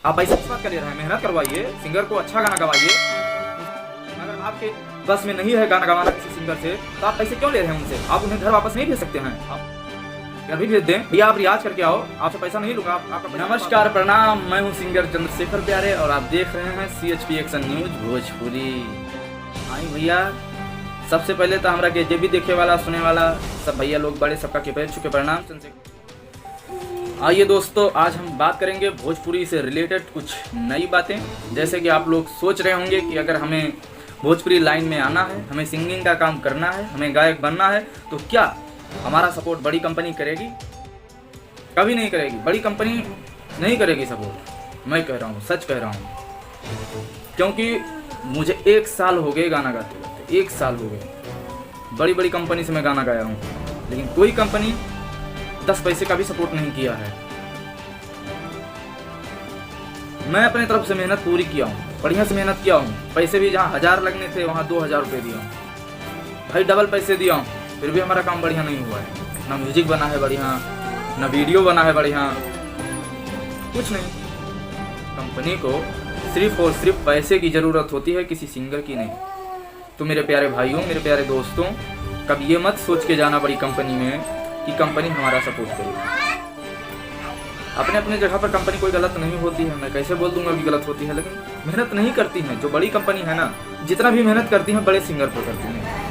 आप पैसा किस बात का ले रहे हैं? मेहनत करवाइए, सिंगर को अच्छा गाना गवाइए। अगर आपके बस में नहीं है गाना गवाना किसी सिंगर से, तो आप पैसे क्यों ले रहे हैं उनसे? आप उन्हें घर वापस नहीं भेज सकते हैं? आप घर भी भेज दें भैया, आप रियाज करके आओ, आपसे पैसा नहीं लूंगा। आपका नमस्कार, प्रणाम, मैं हूँ सिंगर चंद्रशेखर प्यारे और आप देख रहे हैं CHP एक्शन न्यूज भोजपुरी। आई भैया, सबसे पहले तो हमारा के जे भी देखे वाला सुने वाला सब भैया लोग बड़े सबका के पैर छुके प्रणाम। आइए दोस्तों, आज हम बात करेंगे भोजपुरी से रिलेटेड कुछ नई बातें। जैसे कि आप लोग सोच रहे होंगे कि अगर हमें भोजपुरी लाइन में आना है, हमें सिंगिंग का काम करना है, हमें गायक बनना है, तो क्या हमारा सपोर्ट बड़ी कंपनी करेगी? कभी नहीं करेगी, बड़ी कंपनी नहीं करेगी सपोर्ट। मैं कह रहा हूँ, सच कह रहा हूँ, क्योंकि मुझे 1 साल हो गए गाना गाते गाते, 1 साल हो गए। बड़ी बड़ी कंपनी से मैं गाना गाया हूँ, लेकिन कोई कंपनी 10 पैसे का भी सपोर्ट नहीं किया है। मैं अपने तरफ से मेहनत पूरी किया हूँ, बढ़िया से मेहनत किया हूँ। पैसे भी जहाँ 1000 लगने थे वहाँ 2000 रुपये दिया हूँ, भाई डबल पैसे दिया हूँ, फिर भी हमारा काम बढ़िया नहीं हुआ है। ना म्यूजिक बना है बढ़िया, ना वीडियो बना है बढ़िया, कुछ नहीं। कंपनी को सिर्फ और सिर्फ पैसे की ज़रूरत होती है, किसी सिंगर की नहीं। तो मेरे प्यारे भाइयों, मेरे प्यारे दोस्तों, कभी ये मत सोच के जाना बड़ी कंपनी में कि कंपनी हमारा सपोर्ट करेगी। अपने अपने जगह पर कंपनी कोई गलत नहीं होती है, मैं कैसे बोल दूंगा कि गलत होती है, लेकिन मेहनत नहीं करती है। जो बड़ी कंपनी है ना, जितना भी मेहनत करती है बड़े सिंगर पर करती है।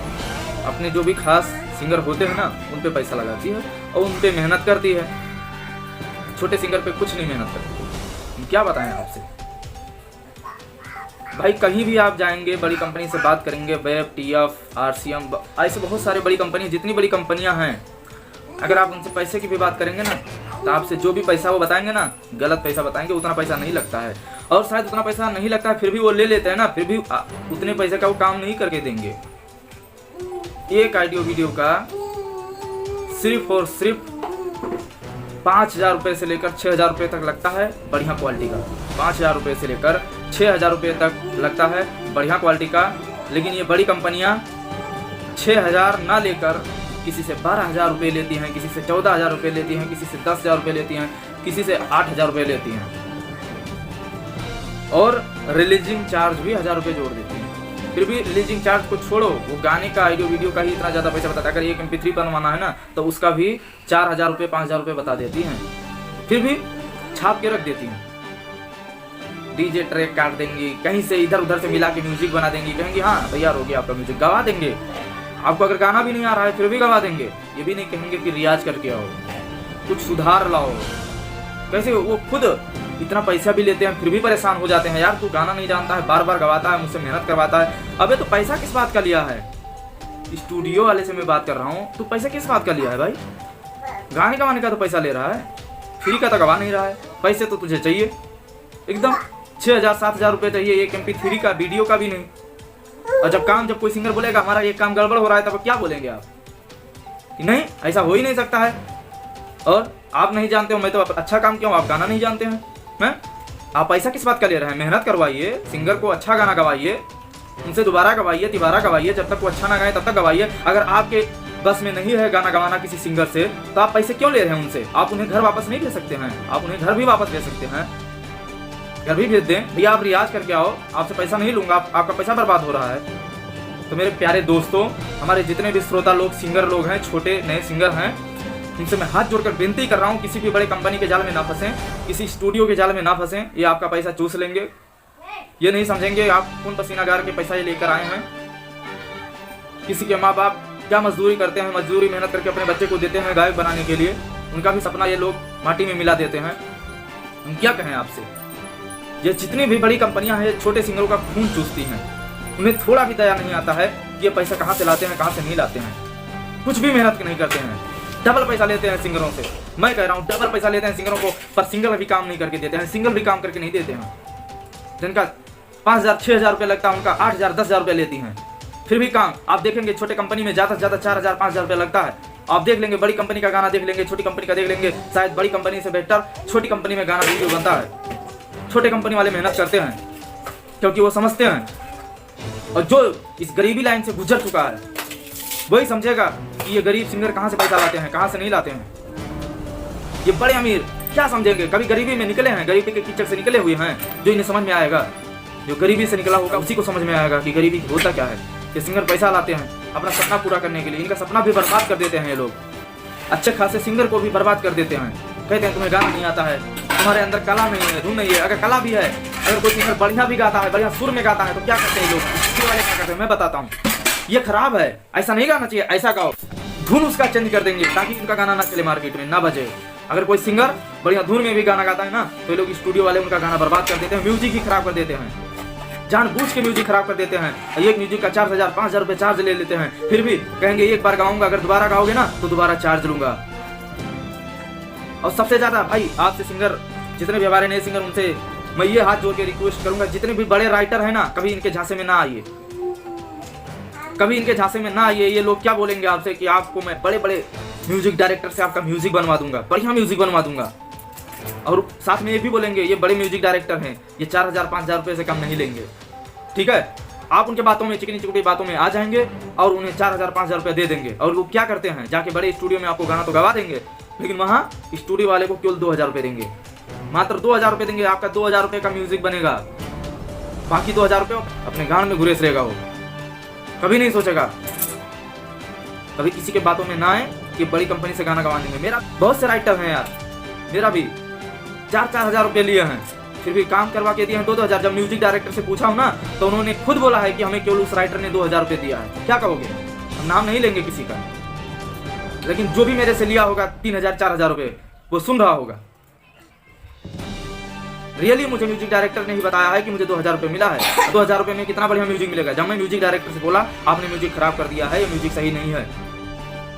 अपने जो भी खास सिंगर होते हैं ना, उन पे पैसा लगाती है और उन पे मेहनत करती है। छोटे सिंगर पे कुछ नहीं मेहनत करती। हम क्या बताएं आपसे भाई, कहीं भी आप जाएंगे बड़ी कंपनी से बात करेंगे, वेब, TF, RCM, ऐसे बहुत सारे बड़ी कंपनी, जितनी बड़ी कंपनियां हैं, अगर आप उनसे पैसे की भी बात करेंगे ना, तो आपसे जो भी पैसा वो बताएंगे ना, गलत पैसा बताएंगे। उतना पैसा नहीं लगता है, और शायद उतना पैसा नहीं लगता है, फिर भी वो ले लेते हैं ना, फिर भी उतने पैसे का वो काम नहीं करके देंगे। एक ऑडियो वीडियो का सिर्फ और सिर्फ 5000 रुपये से लेकर 6000 रुपये तक लगता है बढ़िया क्वालिटी का। 5000 रुपये से लेकर 6000 रुपये तक लगता है बढ़िया क्वालिटी का। लेकिन ये बड़ी कंपनियां 6000 ना लेकर किसी से 12000 रुपये लेती हैं, किसी से 14000 रुपये लेती हैं, किसी से 10000 रुपये लेती हैं, किसी से 8000 रुपये लेती हैं, और रिलीजिंग चार्ज भी 1000 रुपये जोड़ देती हैं। फिर भी रिलीजिंग चार्ज को छोड़ो, वो गाने का ऑडियो वीडियो का ही इतना ज़्यादा पैसा बताता है। अगर एक MP3 बनवाना है ना, तो उसका भी 4000 रुपये 5000 रुपये बता देती हैं, फिर भी छाप के रख देती हैं। DJ ट्रैक काट देंगी, कहीं से इधर उधर से मिला के म्यूजिक बना देंगी, कहेंगी हाँ तैयार हो गया आपका म्यूजिक, गवा देंगे। आपको अगर गाना भी नहीं आ रहा है फिर भी गवा देंगे। ये भी नहीं कहेंगे कि रियाज करके आओ, कुछ सुधार लाओ। कैसे वो खुद इतना पैसा भी लेते हैं, फिर भी परेशान हो जाते हैं, यार तू गाना नहीं जानता है, बार बार गवाता है, मुझसे मेहनत करवाता है। अबे तो पैसा किस बात का लिया है? स्टूडियो वाले से मैं बात कर रहा हूँ, तू पैसा किस बात का लिया है भाई? गाने गवाने का तो पैसा ले रहा है, फ्री का तो गवा नहीं रहा है। पैसे तो तुझे चाहिए एकदम 6000 7000 रुपये चाहिए, एक MP3 का, वीडियो का भी नहीं। और जब कोई सिंगर बोलेगा हमारा ये काम गड़बड़ हो रहा है, तब क्या बोलेंगे आप कि नहीं ऐसा हो ही नहीं सकता है? और आप नहीं जानते हो, मैं तो अच्छा काम क्यों, आप गाना नहीं जानते हैं? आप पैसा किस बात का ले रहे हैं? मेहनत करवाइए, सिंगर को अच्छा गाना गवाइए, उनसे दोबारा गवाइए, तिबारा गवाइए, जब तक वो अच्छा ना गाए तब तक गवाइए। अगर आपके बस में नहीं है गाना गवाना किसी सिंगर से, तो आप पैसे क्यों ले रहे हैं उनसे? आप उन्हें घर वापस नहीं भेज सकते हैं? आप उन्हें घर भी वापस भेज सकते हैं, घर भी भेज दें भैया, आप रियाज करके आओ, आपसे पैसा नहीं लूंगा, आपका पैसा बर्बाद हो रहा है। तो मेरे प्यारे दोस्तों, हमारे जितने भी श्रोता लोग, सिंगर लोग हैं, छोटे नए सिंगर हैं, इनसे मैं हाथ जोड़कर विनती कर रहा हूँ, किसी भी बड़े कंपनी के जाल में ना फंसें, किसी स्टूडियो के जाल में ना फंसें। ये आपका पैसा चूस लेंगे, ये नहीं समझेंगे आप खून पसीना गार के पैसा ये लेकर आए हैं। किसी के माँ बाप क्या मजदूरी करते हैं, मजदूरी मेहनत करके अपने बच्चे को देते हैं गायक बनाने के लिए, उनका भी सपना ये लोग माटी में मिला देते हैं। हम क्या कहें आपसे? ये जितनी भी बड़ी कंपनियां हैं, छोटे सिंगरों का खून चूसती हैं। उन्हें थोड़ा भी दया नहीं आता है कि ये पैसा कहाँ से लाते हैं, कहाँ से नहीं लाते हैं। कुछ भी मेहनत नहीं करते हैं, डबल पैसा लेते हैं सिंगरों से। मैं कह रहा हूँ डबल पैसा लेते हैं सिंगरों को, पर सिंगर भी काम नहीं करके देते हैं, सिंगर भी काम करके नहीं देते हैं। जिनका 5000 6000 रुपये लगता है, उनका 8000 10000 रुपये लेती हैं, फिर भी काम। आप देखेंगे छोटे कंपनी में ज़्यादा से ज़्यादा 4000 5000 रुपये लगता है। आप देख लेंगे बड़ी कंपनी का गाना देख लेंगे, छोटी कंपनी का देख लेंगे, शायद बड़ी कंपनी से बेहतर छोटी कंपनी में गाना वीडियो बनता है। छोटे कंपनी वाले मेहनत करते हैं क्योंकि वो समझते हैं, और जो इस गरीबी लाइन से गुजर चुका है वही समझेगा कि ये गरीब सिंगर कहाँ से पैसा लाते हैं, कहाँ से नहीं लाते हैं। ये बड़े अमीर क्या समझेंगे? कभी गरीबी में निकले हैं, गरीबी के कीचड़ से निकले हुए हैं, जो इन्हें समझ में आएगा, जो गरीबी से निकला होगा उसी को समझ में आएगा कि गरीबी होता क्या है। ये सिंगर पैसा लाते हैं अपना सपना पूरा करने के लिए, इनका सपना भी बर्बाद कर देते हैं ये लोग। अच्छे खासे सिंगर को भी बर्बाद कर देते हैं, कहते हैं तुम्हें गाना नहीं आता है, तुम्हारे अंदर कला नहीं है, धुन नहीं है। अगर कला भी है, अगर कोई सिंगर बढ़िया भी गाता है, बढ़िया सुर में गाता है, तो क्या करते हैं लोग? स्टूडियो वाले क्या करते हैं मैं बताता हूँ। ये खराब है, ऐसा नहीं गाना चाहिए, ऐसा गाओ, धुन उसका चेंज कर देंगे ताकि उनका गाना ना चले मार्केट में, ना बजे। अगर कोई सिंगर बढ़िया धुन में भी गाना गाता है ना, तो ये लोग स्टूडियो वाले उनका गाना बर्बाद कर देते हैं, म्यूजिक ही खराब कर देते हैं, जानबूझ के म्यूजिक खराब कर देते हैं। एक म्यूजिक का 4000 5000 रुपए चार्ज ले लेते हैं, फिर भी कहेंगे एक बार गाऊंगा, अगर दोबारा गाओगे ना तो दोबारा चार्ज लूंगा। और सबसे ज्यादा भाई आपसे सिंगर, जितने भी हमारे नए सिंगर, उनसे मैं ये हाथ जोड़ के रिक्वेस्ट करूंगा, जितने भी बड़े राइटर है ना, कभी इनके झांसे में ना आइए, कभी इनके झांसे में ना आइए। ये लोग क्या बोलेंगे आपसे कि आपको मैं बड़े बड़े म्यूजिक डायरेक्टर से आपका म्यूजिक बनवा दूंगा, बढ़िया म्यूजिक बनवा दूंगा, और साथ में ये भी बोलेंगे ये बड़े म्यूजिक डायरेक्टर हैं, ये 4000 5000 रुपए से कम नहीं लेंगे। ठीक है, आप उनके बातों में, चिकनी चुकड़ी बातों में आ जाएंगे और उन्हें 4000 5000 रुपए दे देंगे। और वो क्या करते हैं, जाके बड़े स्टूडियो में आपको गाना तो गवा देंगे, लेकिन वहाँ स्टूडियो वाले को केवल 2000 रुपए देंगे, मात्र 2000 रुपए देंगे। आपका 2000 रुपए का म्यूजिक बनेगा, बाकी 2000 रुपए अपने गान में घुरेस रहेगा। वो कभी नहीं सोचेगा, कभी किसी के बातों में ना आए कि बड़ी कंपनी से गाना गवा देंगे। मेरा बहुत से राइटर हैं यार, मेरा भी 4-4 हजार रुपए लिए हैं, फिर भी काम करवा के दिए हैं 2-2 हजार। जब म्यूजिक डायरेक्टर से पूछा हूं ना, तो उन्होंने खुद बोला है कि हमें केवल उस राइटर ने 2000 रुपए दिया है। क्या कहोगे? हम नाम नहीं लेंगे किसी का, लेकिन जो भी मेरे से लिया होगा 3000 4000 रुपए, वो सुन रहा होगा। रियली मुझे म्यूजिक डायरेक्टर ने ही बताया है कि मुझे 2000 रुपए मिला है। 2000 रुपए में कितना बढ़िया म्यूजिक मिलेगा। जब मैं म्यूजिक डायरेक्टर से बोला आपने म्यूजिक खराब कर दिया है, ये म्यूजिक सही नहीं है,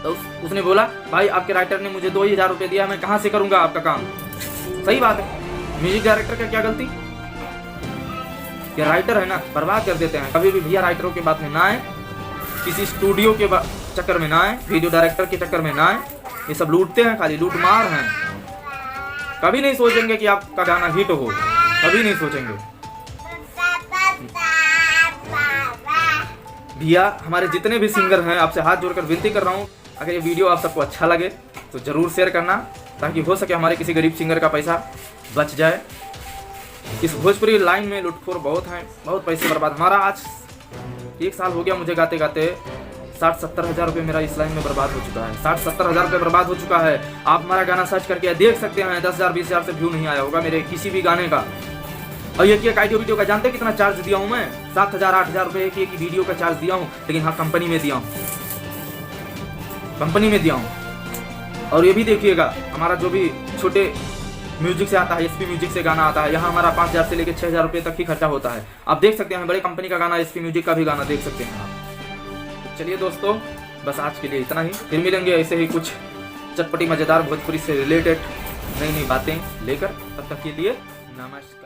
तो उसने बोला भाई आपके राइटर ने मुझे 2000 रुपए दिया, मैं कहाँ से करूंगा आपका काम। सही बात है, म्यूजिक डायरेक्टर का क्या गलती? ये राइटर है ना, बर्बाद कर देते हैं। कभी भी भैया राइटरों के बात में ना आए, किसी स्टूडियो के चक्कर में ना आए, वीडियो डायरेक्टर के चक्कर में ना आए। ये सब लूटते हैं, खाली लूट मार हैं। कभी नहीं सोचेंगे कि आपका गाना हिट हो, कभी नहीं सोचेंगे। भैया हमारे जितने भी सिंगर हैं, आपसे हाथ जोड़कर विनती कर रहा हूँ, अगर ये वीडियो आप सबको अच्छा लगे तो जरूर शेयर करना, ताकि हो सके हमारे किसी गरीब सिंगर का पैसा बच जाए। इस भोजपुरी लाइन में लुटखोर बहुत हैं, बहुत पैसे बर्बाद। हमारा आज 1 साल हो गया मुझे गाते गाते, 60-70 हजार रुपये मेरा इस लाइन में बर्बाद हो चुका है। 60-70 हजार रुपये बर्बाद हो चुका है। आप हमारा गाना सर्च करके देख सकते हैं, 10,000 20,000 से व्यू नहीं आया होगा मेरे किसी भी गाने का। और ये ऑडियो वीडियो का जानते कितना चार्ज दिया हूँ मैं? 7,000 8,000 रुपये की वीडियो का चार्ज दिया हूँ, लेकिन हाँ कंपनी में दिया हूँ, कंपनी में दिया हूँ। और ये भी देखिएगा, हमारा जो भी छोटे म्यूजिक से आता है, एसपी म्यूजिक से गाना आता है, यहाँ हमारा 5,000 से लेकर 6,000 रुपये तक ही खर्चा होता है। आप देख सकते हैं, बड़े कंपनी का गाना, एसपी म्यूजिक का भी गाना देख सकते हैं आप। चलिए दोस्तों, बस आज के लिए इतना ही। फिर मिलेंगे ऐसे ही कुछ चटपटी मज़ेदार भोजपुरी से रिलेटेड नई नई बातें लेकर। तब तक के लिए नमस्कार।